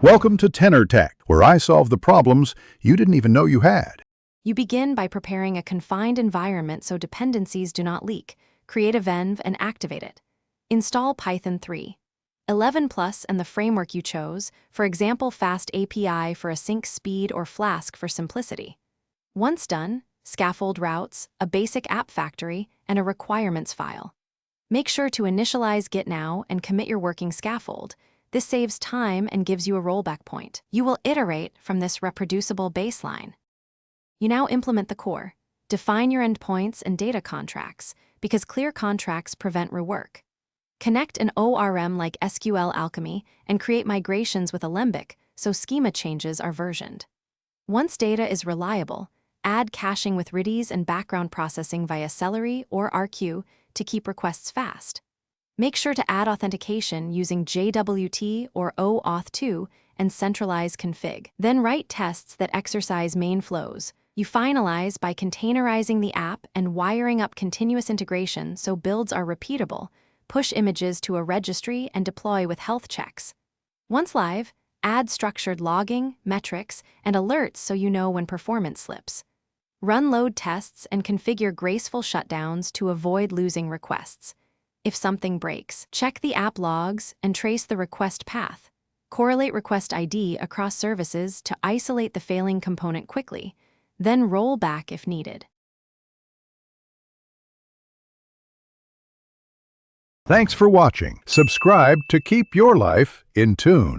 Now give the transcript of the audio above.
Welcome to Tenor Tech, where I solve the problems you didn't even know you had. You begin by preparing a confined environment so dependencies do not leak. Create a venv and activate it. Install Python 3. 11 Plus and the framework you chose, for example Fast API for async speed or Flask for simplicity. Once done, scaffold routes, a basic app factory, and a requirements file. Make sure to initialize Git now and commit your working scaffold. This saves time and gives you a rollback point. You will iterate from this reproducible baseline. You now implement the core. Define your endpoints and data contracts, because clear contracts prevent rework. Connect an ORM like SQL Alchemy and create migrations with Alembic so schema changes are versioned. Once data is reliable, add caching with Redis and background processing via Celery or RQ to keep requests fast. Make sure to add authentication using JWT or OAuth2 and centralize config. Then write tests that exercise main flows. You finalize by containerizing the app and wiring up continuous integration so builds are repeatable. Push images to a registry and deploy with health checks. Once live, add structured logging, metrics, and alerts so you know when performance slips. Run load tests and configure graceful shutdowns to avoid losing requests. If something breaks, check the app logs and trace the request path. Correlate request ID across services to isolate the failing component quickly, then roll back if needed. Thanks for watching. Subscribe to keep your life in tune.